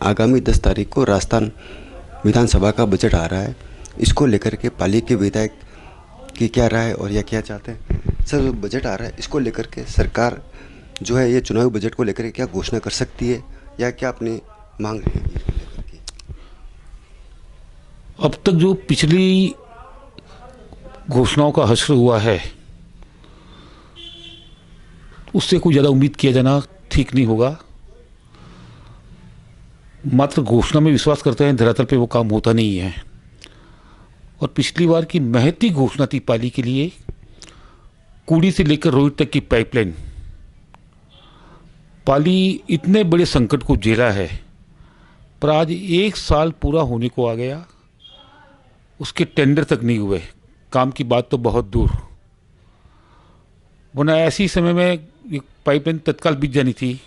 आगामी 10 तारीख को राजस्थान विधानसभा का बजट आ रहा है। इसको लेकर के पाली के विधायक की क्या राय है और या क्या चाहते हैं? सर, जो बजट आ रहा है इसको लेकर के सरकार जो है ये चुनावी बजट को लेकर के क्या घोषणा कर सकती है या क्या अपनी मांग रहेगी इसको लेकर के? अब तक जो पिछली घोषणाओं का हश्र हुआ है उससे कोई ज़्यादा उम्मीद किया जाना ठीक नहीं होगा। मात्र घोषणा में विश्वास करते हैं, धरातल पे वो काम होता नहीं है। और पिछली बार की महती घोषणा थी पाली के लिए, कुड़ी से लेकर रोहित तक की पाइपलाइन। पाली इतने बड़े संकट को झेला है, पर आज 1 साल पूरा होने को आ गया, उसके टेंडर तक नहीं हुए। काम की बात तो बहुत दूर, वरना ऐसी समय में पाइपलाइन तत्काल बिक जानी थी।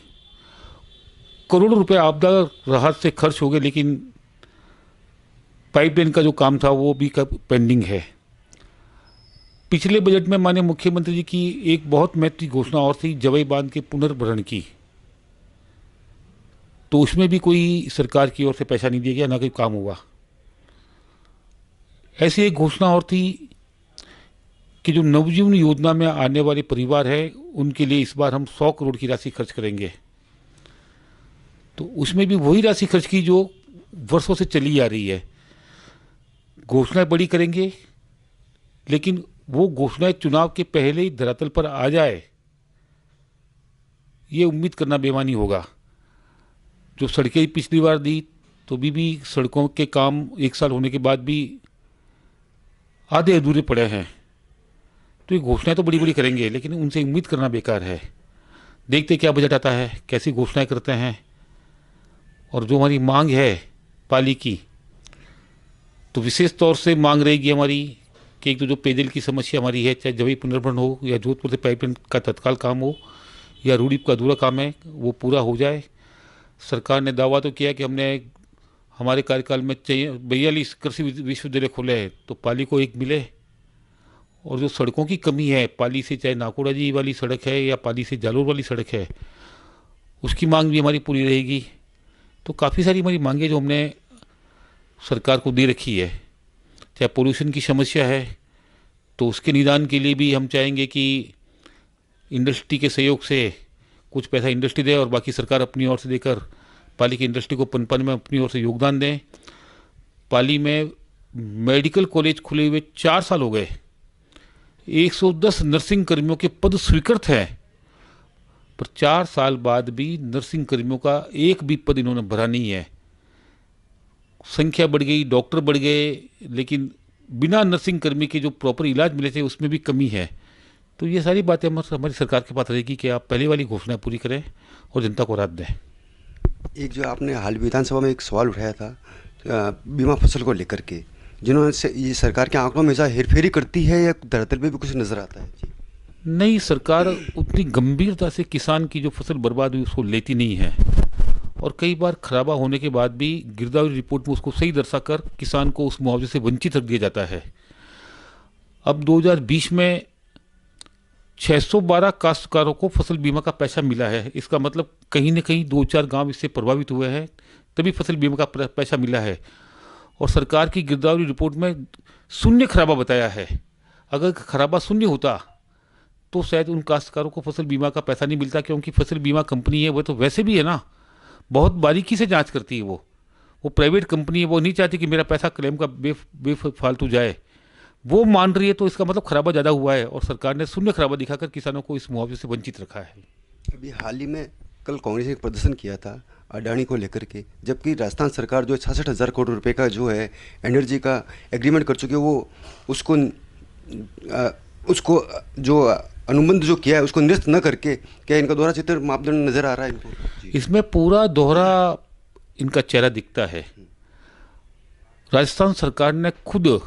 करोड़ों रुपए आपदा राहत से खर्च हो गए, लेकिन पाइपलाइन का जो काम था वो भी पेंडिंग है। पिछले बजट में माननीय मुख्यमंत्री जी की एक बहुत महत्वपूर्ण घोषणा और थी, जवई बांध के पुनर्भरण की। तो उसमें भी कोई सरकार की ओर से पैसा नहीं दिया गया, ना कोई काम हुआ। ऐसी एक घोषणा और थी कि जो नवजीवन योजना में आने वाले परिवार है उनके लिए इस बार हम 100 करोड़ की राशि खर्च करेंगे। तो उसमें भी वही राशि खर्च की जो वर्षों से चली आ रही है। घोषणाएं बड़ी करेंगे, लेकिन वो घोषणाएं चुनाव के पहले ही धरातल पर आ जाए, ये उम्मीद करना बेईमानी होगा। जो सड़कें पिछली बार दी तो भी सड़कों के काम 1 साल होने के बाद भी आधे अधूरे पड़े हैं। तो ये घोषणाएं तो बड़ी बड़ी करेंगे, लेकिन उनसे उम्मीद करना बेकार है। देखते क्या बजट आता है, कैसी घोषणाएं करते हैं। और जो हमारी मांग है पाली की, तो विशेष तौर से मांग रहेगी हमारी कि एक तो जो पेयजल की समस्या हमारी है, चाहे जवई पुनर्भरण हो या जोधपुर से पाइपलाइन का तत्काल काम हो या रूडीप का अधूरा काम है, वो पूरा हो जाए। सरकार ने दावा तो किया कि हमने हमारे कार्यकाल में 42 कृषि विश्वविद्यालय खोले हैं, तो पाली को एक मिले। और जो सड़कों की कमी है पाली से, चाहे नाकोड़ा जी वाली सड़क है या पाली से जालोर वाली सड़क है, उसकी मांग भी हमारी पूरी रहेगी। तो काफ़ी सारी हमारी मांगें जो हमने सरकार को दे रखी है। चाहे पोल्यूशन की समस्या है तो उसके निदान के लिए भी हम चाहेंगे कि इंडस्ट्री के सहयोग से कुछ पैसा इंडस्ट्री दे और बाकी सरकार अपनी ओर से देकर पाली की इंडस्ट्री को पनपन में अपनी ओर से योगदान दें। पाली में मेडिकल कॉलेज खुले हुए 4 साल हो गए, 110 नर्सिंग कर्मियों के पद स्वीकृत हैं, पर 4 साल बाद भी नर्सिंग कर्मियों का एक भी पद इन्होंने भरा नहीं है। संख्या बढ़ गई, डॉक्टर बढ़ गए, लेकिन बिना नर्सिंग कर्मी के जो प्रॉपर इलाज मिले थे उसमें भी कमी है। तो ये सारी बातें हमारी सरकार के पास रहेगी कि आप पहले वाली घोषणा पूरी करें और जनता को राहत दें। एक जो आपने हाल विधानसभा में एक सवाल उठाया था बीमा फसल को लेकर के, जिन्होंने ये सरकार के आंकड़ों में ऐसा हेरफेरी करती है या धरातल पे भी कुछ नजर आता है? जी नहीं, सरकार उतनी गंभीरता से किसान की जो फसल बर्बाद हुई उसको लेती नहीं है, और कई बार खराबा होने के बाद भी गिरदावरी रिपोर्ट में उसको सही दर्शाकर किसान को उस मुआवजे से वंचित रख दिया जाता है। अब 2020 में 612 काश्तकारों को फसल बीमा का पैसा मिला है। इसका मतलब कहीं न कहीं 2-4 गांव इससे प्रभावित हुए हैं, तभी फसल बीमा का पैसा मिला है। और सरकार की गिरदावरी रिपोर्ट में शून्य खराबा बताया है। अगर खराबा शून्य होता तो शायद उन काश्तकारों को फसल बीमा का पैसा नहीं मिलता, क्योंकि फसल बीमा कंपनी है वो तो वैसे भी है ना, बहुत बारीकी से जांच करती है। वो प्राइवेट कंपनी है, वो नहीं चाहती कि मेरा पैसा क्लेम का बेफालतू जाए। वो मान रही है तो इसका मतलब खराबा ज़्यादा हुआ है, और सरकार ने शून्य खराबा दिखाकर किसानों को इस मुआवजे से वंचित रखा है। अभी हाल ही में कल कांग्रेस ने एक प्रदर्शन किया था अडानी को लेकर के, जबकि राजस्थान सरकार जो 66,000 करोड़ रुपए का जो है एनर्जी का एग्रीमेंट कर चुकी है, वो उसको जो अनुबंध जो किया है उसको निरस्त न करके, क्या इनका दोहरा चित्र मापदंड नजर आ रहा है इनको? इसमें पूरा दोहरा इनका चेहरा दिखता है। राजस्थान सरकार ने खुद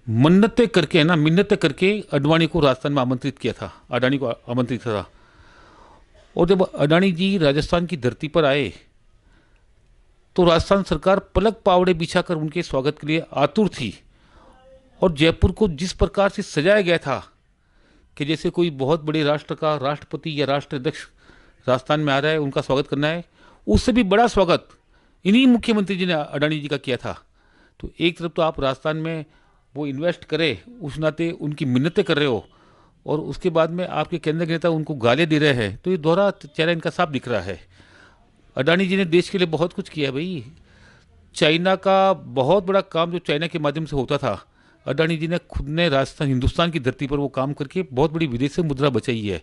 मिन्नतें करके अडवाणी को राजस्थान में आमंत्रित किया था, अडानी को आमंत्रित किया था। और जब अडानी जी राजस्थान की धरती पर आए तो राजस्थान सरकार पलक पावड़े बिछाकर उनके स्वागत के लिए आतुर थी। और जयपुर को जिस प्रकार से सजाया गया था कि जैसे कोई बहुत बड़े राष्ट्र का राष्ट्रपति या राष्ट्राध्यक्ष राजस्थान में आ रहा है, उनका स्वागत करना है, उससे भी बड़ा स्वागत इन्हीं मुख्यमंत्री जी ने अडानी जी का किया था। तो एक तरफ तो आप राजस्थान में वो इन्वेस्ट करे, उस नाते उनकी मिन्नतें कर रहे हो, और उसके बाद में आपके केंद्र के नेता उनको गालियाँ दे रहे हैं, तो ये दोहरा चेहरा इनका साफ दिख रहा है। अडानी जी ने देश के लिए बहुत कुछ किया भाई। चाइना का बहुत बड़ा काम जो चाइना के माध्यम से होता था, अडानी जी ने खुद ने राजस्थान हिंदुस्तान की धरती पर वो काम करके बहुत बड़ी विदेश से मुद्रा बचाई है।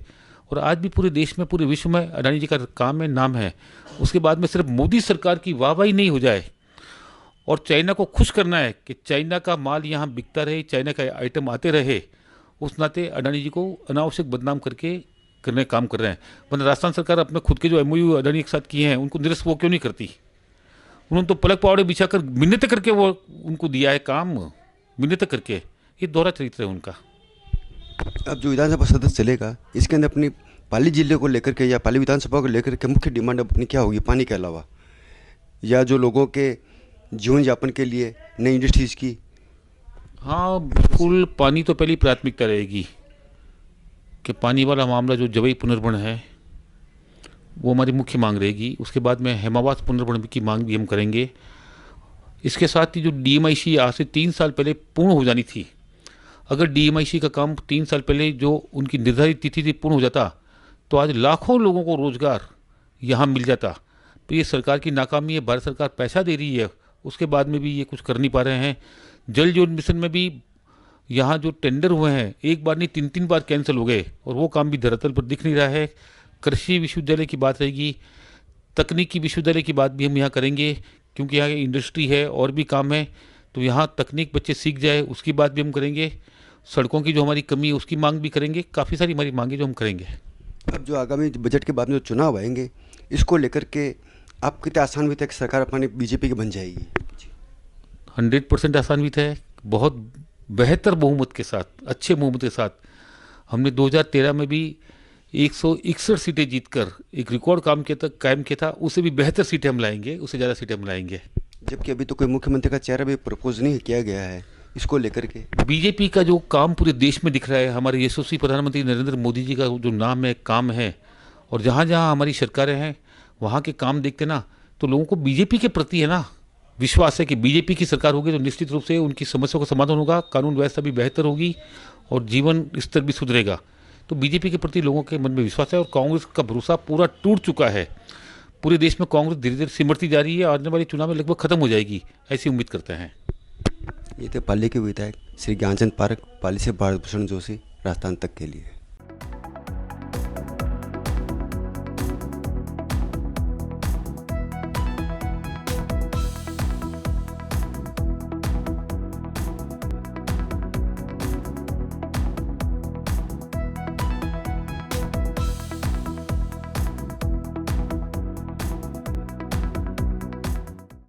और आज भी पूरे देश में, पूरे विश्व में अडानी जी का काम है, नाम है। उसके बाद में सिर्फ मोदी सरकार की वाहवाही नहीं हो जाए और चाइना को खुश करना है कि चाइना का माल यहाँ बिकता रहे, चाइना का आइटम आते रहे, उस नाते अडानी जी को अनावश्यक बदनाम करके करने काम कर रहे हैं। वरना राजस्थान सरकार अपने खुद के जो एमओयू अडानी के साथ किए हैं उनको निरस्त वो क्यों नहीं करती? उन्होंने तो पलक पावड़े बिछाकर मिन्नत करके वो उनको दिया है काम, मिन्नत करके। ये दोहरा चरित्र है उनका। अब जो विधानसभा सदस्य चलेगा, इसके अंदर अपनी पाली जिले को लेकर के या पाली विधानसभा को लेकर के मुख्य डिमांड अपनी क्या होगी पानी के अलावा, या जो लोगों के जीवन यापन के लिए नई इंडस्ट्रीज़ की? हाँ बिल्कुल, पानी तो पहली प्राथमिकता रहेगी कि पानी वाला मामला जो जवई पुनर्भरण है वो हमारी मुख्य मांग रहेगी। उसके बाद में हेमावास पुनर्भरण की मांग भी हम करेंगे। इसके साथ ही जो डीएमआईसी आज से 3 साल पहले पूर्ण हो जानी थी, अगर डीएमआईसी का काम 3 साल पहले जो उनकी निर्धारित तिथि थी पूर्ण हो जाता, तो आज लाखों लोगों को रोजगार यहाँ मिल जाता। तो ये सरकार की नाकामी है। भारत सरकार पैसा दे रही है, उसके बाद में भी ये कुछ कर नहीं पा रहे हैं। जल जीवन मिशन में भी यहाँ जो टेंडर हुए हैं, एक बार नहीं 3-3 बार कैंसिल हो गए और वो काम भी धरातल पर दिख नहीं रहा है। कृषि विश्वविद्यालय की बात रहेगी, तकनीकी विश्वविद्यालय की बात भी हम यहाँ करेंगे, क्योंकि यहाँ इंडस्ट्री है और भी काम है, तो यहाँ तकनीक बच्चे सीख जाए उसकी बात भी हम करेंगे। सड़कों की जो हमारी कमी है उसकी मांग भी करेंगे। काफ़ी सारी हमारी मांगे जो हम करेंगे। अब जो आगामी बजट के बाद में जो चुनाव आएंगे, इसको लेकर के आप कितने आसान भी तक सरकार अपनी बीजेपी की बन जाएगी? 100% आसान्वित है। बहुत बेहतर बहुमत के साथ, अच्छे बहुमत के साथ। हमने 2013 में भी 161 सीटें जीतकर एक रिकॉर्ड काम किया था, कायम किया था। उससे भी बेहतर सीटें हम लाएंगे, उससे ज़्यादा सीटें हम लाएंगे। जबकि अभी तो कोई मुख्यमंत्री का चेहरा भी प्रपोज नहीं किया गया है इसको लेकर के। बीजेपी का जो काम पूरे देश में दिख रहा है, हमारे यशस्वी प्रधानमंत्री नरेंद्र मोदी जी का जो नाम है, काम है, और जहाँ जहाँ हमारी सरकारें हैं वहाँ के काम देखते ना, तो लोगों को बीजेपी के प्रति है ना विश्वास है कि बीजेपी की सरकार होगी तो निश्चित रूप से उनकी समस्याओं का समाधान होगा, कानून व्यवस्था भी बेहतर होगी और जीवन स्तर भी सुधरेगा। तो बीजेपी के प्रति लोगों के मन में विश्वास है और कांग्रेस का भरोसा पूरा टूट चुका है। पूरे देश में कांग्रेस धीरे धीरे सिमटती जा रही है, आने वाले चुनाव में लगभग खत्म हो जाएगी, ऐसी उम्मीद करते हैं। ये थे पाली के विधायक श्री ज्ञानचंद पारक, पाली से भारत भूषण जोशी, राजस्थान तक के लिए।